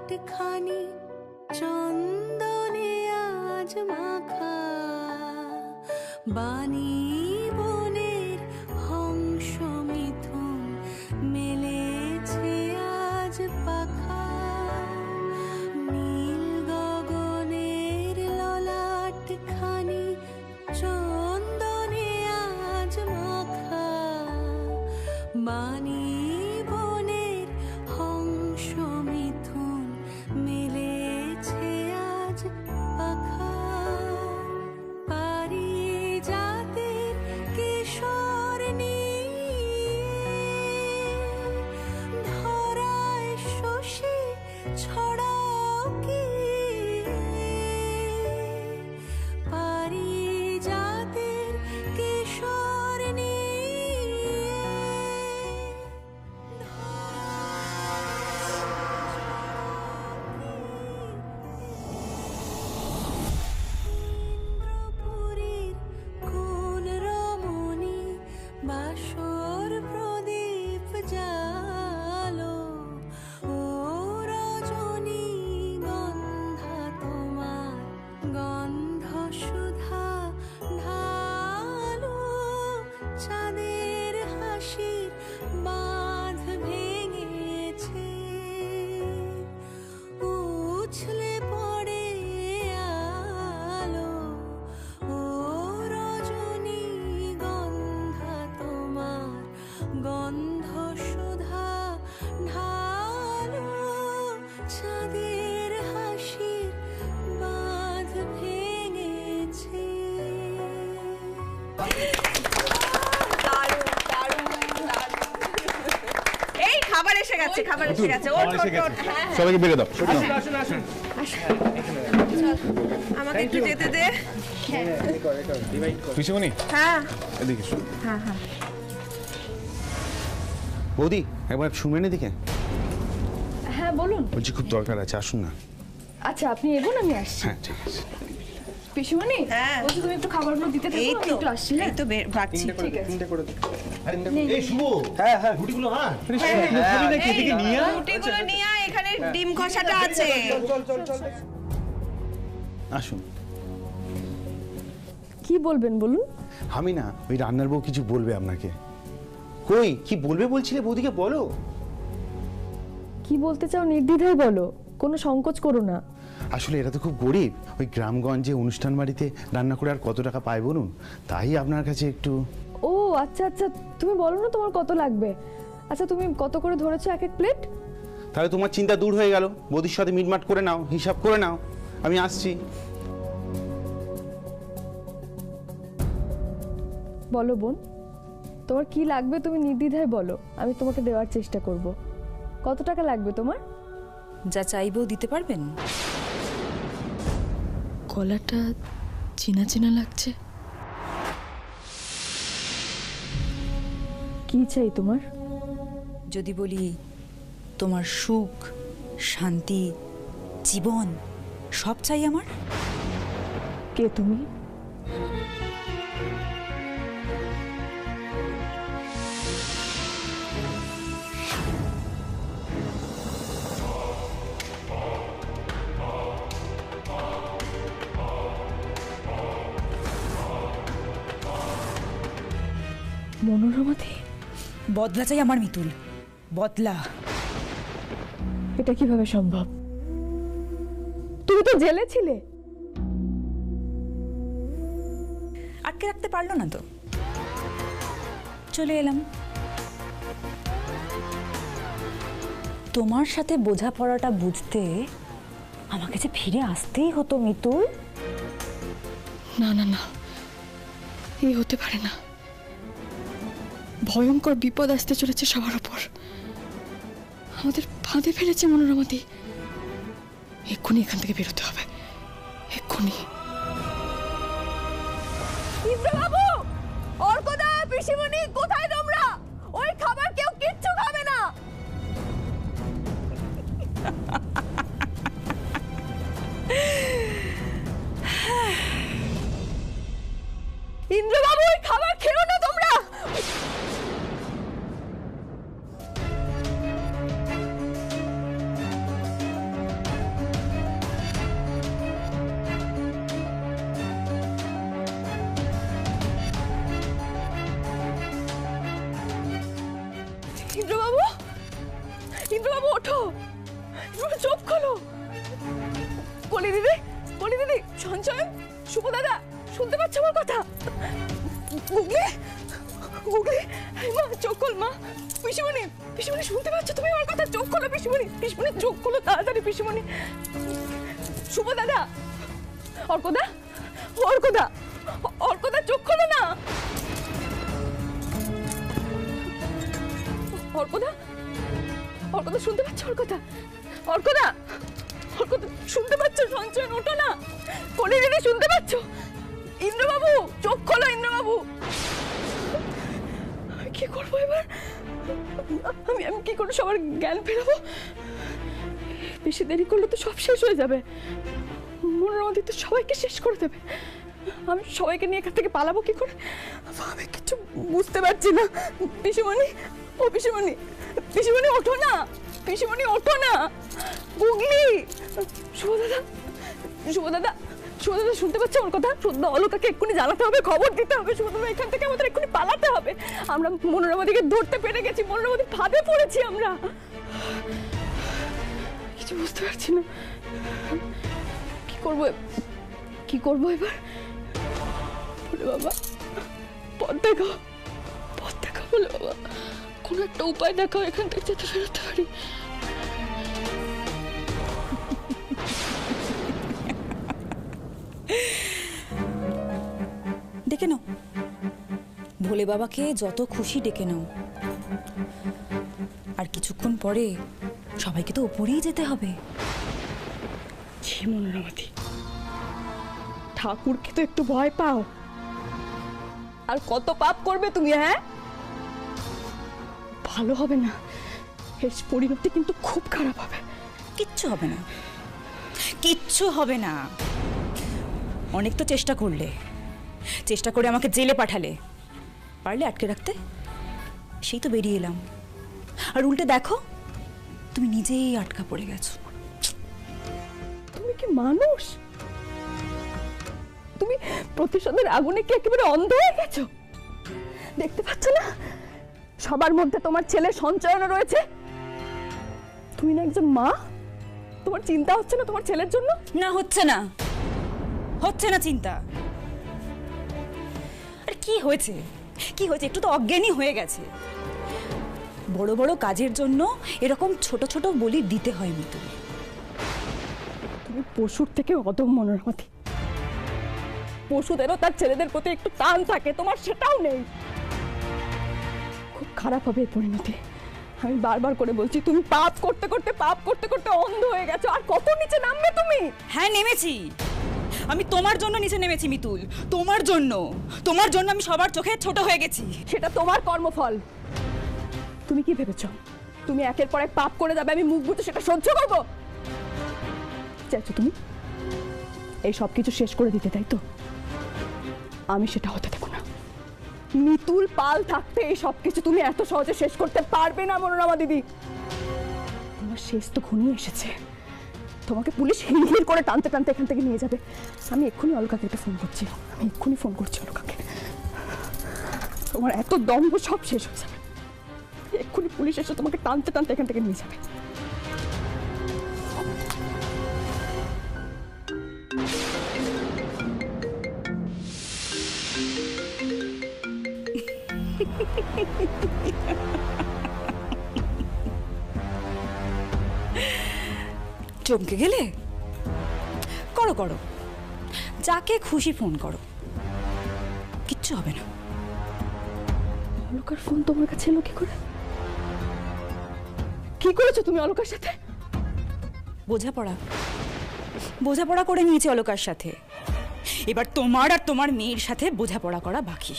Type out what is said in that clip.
ললাটখানি চন্দনে আজ মাখা, বাণী বনের হংস মিথুন মেলেছে আজ পাখা, নীল গগনের ললাটখানি চন্দনে আজ মাখা, বাণী বনের হংস মিথুন মেলেছে আজ পাখা, পারিজাতের কেশর নিয়ে ধরায় শশী ছড়াও কি, পারিজাতের কেশর নিয়ে ইন্দ্রপুরীর কোন রমণী বাসর প্রদীপ জালো, ও রজনী গন্ধা তোমার গন্ধ সুধা ঢালো, চাঁদের হাসির বাঁধ ভেঙেছে, উছলে পড়ে আলো, ও রজনী গন্ধা তোমার গন্ধ সুধা ঢালো, চাঁদের হাসির বাঁধ ভেঙেছে। এই খাবার এসে গেছে, খাবার এসে গেছে। ওঠ, ওঠ, ওঠ। হ্যাঁ, হ্যাঁ। সবাইকে বেরো দাও। আমাকে একটু যেতে দে। পিসিমণি হ্যাঁ, এদিকে এসো। হ্যাঁ, হ্যাঁ। বৌদি একবার শুনবেন এদিকে, হ্যাঁ বলুন। বলছি খুব দরকার আছে, আসুন না। আচ্ছা আপনি এগোন, আমি আসছি। হ্যাঁ ঠিক আছে। পিসিমণি, হ্যাঁ। বলছি তুমি একটু খাবারগুলো দিতে থাকো, এই আমি তো, একটু আসছি। এই তো ভাগছি। ঠিক আছে। এই শুভ, হ্যাঁ হ্যাঁ রুটিগুলো হ্যাঁ রুটিগুলো নিয়ে আয়, এখানে ডিম কষাটা আছে। আসুন। কি বলবেন বলুন? আমি না, ওই রান্নার বউ কিছু বলবে আপনাকে। কই কি বলবে বলছিলে, বৌদিকে বলো। কি বলতে চাও নির্দ্বিধায় বলো, কোনো সংকোচ করো না। আসলে এরা তো খুব গরিব, ওই গ্রামগঞ্জে অনুষ্ঠান বাড়িতে রান্না করে আর কত টাকা পায় বলুন, তাই আপনার কাছে একটু। ও আচ্ছা আচ্ছা, তুমি বলো না তোমার কত লাগবে। আচ্ছা তুমি কত করে ধরেছো এক এক প্লেট? তাহলে তোমার চিন্তা দূর হয়ে গেল, বৌদির সাথে মিটমাট করে নাও, হিসাব করে নাও, আমি আসছি। বলো বোন, তোমার কি লাগবে তুমি নির্দ্বিধায় বলো, আমি তোমাকে দেওয়ার চেষ্টা করব। কত টাকা লাগবে তোমার? যা চাইবেও দিতে পারবেন? গলাটা চেনা চেনা লাগছে। কি চাই তোমার? যদি বলি তোমার সুখ, শান্তি, জীবন সব চাই আমার। কে তুমি? মনোরমাদি? বদলা চাই আমার মিতুল, বদলা। এটা কিভাবে সম্ভব? তুমি তো জেলে ছিলে। আটকে রাখতে পারলো না তো, চলে এলাম। তোমার সাথে বোঝাপড়াটা বুঝতে আমাকে যে ফিরে আসতেই হতো মিতুল। না না না, এই হতে পারে না। ভয়ঙ্কর বিপদ আসতে চলেছে সবার ওপর। আমাদের ফাঁদে ফেলেছে মনোরমাদি। এক্ষুনি এখান থেকে বেরোতে হবে, এক্ষুনি। ইন্দ্রবাবু, অর্কদা, পিসিমণি, কোথায় তোমরা? ওই খাবার কেউ কিচ্ছু খাবে না। ইন্দ্রবাবু, ওই খাবার খেও না তোমরা। বলি দিদি, সঞ্চয়, শুভ দাদা, শুনতে পাচ্ছ আমার কথা? গুগলি, গুগলি, মা চোখ খোল মা। পিসিমণি, পিসিমণি শুনতে পাচ্ছ তুমি আমার কথা? চোখ খোলো পিসিমণি, পিসিমণি চোখ খোলো তাড়াতাড়ি পিসিমণি। শুভ দাদা, অর্কদা, অর্কদা, অর্কদা চোখ খোলো না। অর্কদা, অর্কদা শুনতে পাচ্ছ ওর কথা? অর্কদা, অর্কদা শুনতে পাচ্ছ? সঞ্চয় ওঠো না। কোনি দিদি শুনতে পাচ্ছ? ইন্দ্রবাবু চোখ খোলো, ইন্দ্রবাবু। আমি কি করবো এবার? আমি আমি কি করে সবার জ্ঞান ফেরাবো? বেশি দেরি করলে তো সব শেষ হয়ে যাবে। মনোরমা তো সবাইকে শেষ করে দেবে। আমি সবাইকে নিয়ে এখান থেকে পালাবো কি করে? আমি কিছু বুঝতে পারছি না। পিসিমণি, ও পিসিমণি, পিসিমণি ওঠো না, পিসিমণি ওঠো না। গুগলি, শুভ দাদা, শুভ দাদা, শুভ দাদা শুনতে পাচ্ছে ওর কথা? শুদ্ধ অলকাকে এক্ষুনি জানাতে হবে, খবর দিতে হবে। শুভ দাদা এখান থেকে আমাদের এক্ষুনি পালাতে হবে। আমরা মনোরমাদিকে ধরতে পেরে গেছি, মনোরমাদি ফাঁদে পড়েছি আমরা। কিছু বুঝতে পারছি না কি করবো, কি করবো এবার? বলে বাবা পথ দেখাও, পথ দেখাও বলে বাবা, কোনো একটা উপায় দেখাও এখান থেকে যাতে ফেরোতে পারি। ডেকে নাও, ভোলে বাবাকে যত খুশি ডেকে নাও। আর কিছুক্ষণ পরে সবাইকে তো উপরেই যেতে হবে। ছি মনোরমাদি, ঠাকুরকে তো একটু ভয় পাও। আর কত পাপ করবে তুমি? হ্যাঁ, ভালো হবে না, এর পরিণতি কিন্তু খুব খারাপ হবে। কিচ্ছু হবে না, কিচ্ছু হবে না। অনেক তো চেষ্টা করলে, চেষ্টা করে আমাকে জেলে পাঠালে, পারলে আটকে রাখতে, সেই তো বেরিয়ে এলাম। আর উল্টে দেখো তুমি নিজেই আটকা পড়ে গেছো। তুমি কি মানুষ? তুমি প্রতিশোধের আগুনে কি একেবারে অন্ধ হয়ে গেছো? দেখতে পাচ্ছ না সবার মধ্যে তোমার ছেলে সঞ্চয়না রয়েছে? তুমি না একজন মা, তোমার চিন্তা হচ্ছে না তোমার ছেলের জন্য? না, হচ্ছে না, হচ্ছে না চিন্তা। আর কি হয়েছে, কি হয়েছে? একটু তো অজ্ঞানী হয়ে গেছে। বড় বড় কাজের জন্য এরকম ছোট ছোট বলি দিতে হয় মিতুল। তুমি পশুর থেকে অদম মনোরমাদি। পশুদেরও তার ছেলেদের প্রতি একটু টান থাকে, তোমার সেটাও নেই। খুব খারাপ হবে এই পরিণতি। আমি বারবার করে বলছি, তুমি পাপ করতে করতে, পাপ করতে করতে অন্ধ হয়ে গেছো। আর কত নিচে নামবে তুমি? হ্যাঁ, নেমেছি। আমি তোমার জন্য নিচে নেমেছি মিতুল, তোমার জন্য। তোমার জন্য আমি সবার চোখে ছোট হয়ে গেছি। সেটা তোমার কর্মফল। তুমি কি ভেবেছ তুমি একের পর এক পাপ করে যাবে, আমি মুখ বুঝে সেটা সহ্য করব? চাইছো তুমি এই সব কিছু শেষ করে দিতে, তাই তো? আমি সেটা হতে দেব না। মিতুল পাল থাকতে এই সব কিছু তুমি এত সহজে শেষ করতে পারবে না মনোরমা দিদি। তোমার শেষ তো ঘনিয়ে এসেছে। তোমাকে পুলিশ হিড় করে টানতে টানতে এখান থেকে নিয়ে যাবে। আমি এক্ষুনি অলকাকে একটা ফোন করছি, আমি এক্ষুনি ফোন করছি অলকাকে। তোমার এত দম্ভ সব শেষ হয়ে যাবে। এক্ষুনি পুলিশ এসে তোমাকে টানতে টানতে এখান থেকে নিয়ে যাবে। চমকে গেলে? করো করো, যাকে খুশি ফোন করো, কিচ্ছু হবে না। অলকার ফোন তোমার কাছে এলো কি করে? কি করেছো তুমি অলকার সাথে? বোঝাপড়া, বোঝাপড়া করে নিয়েছি অলকার সাথে। এবার তোমার আর তোমার মেয়ের সাথে বোঝাপড়া করা বাকি।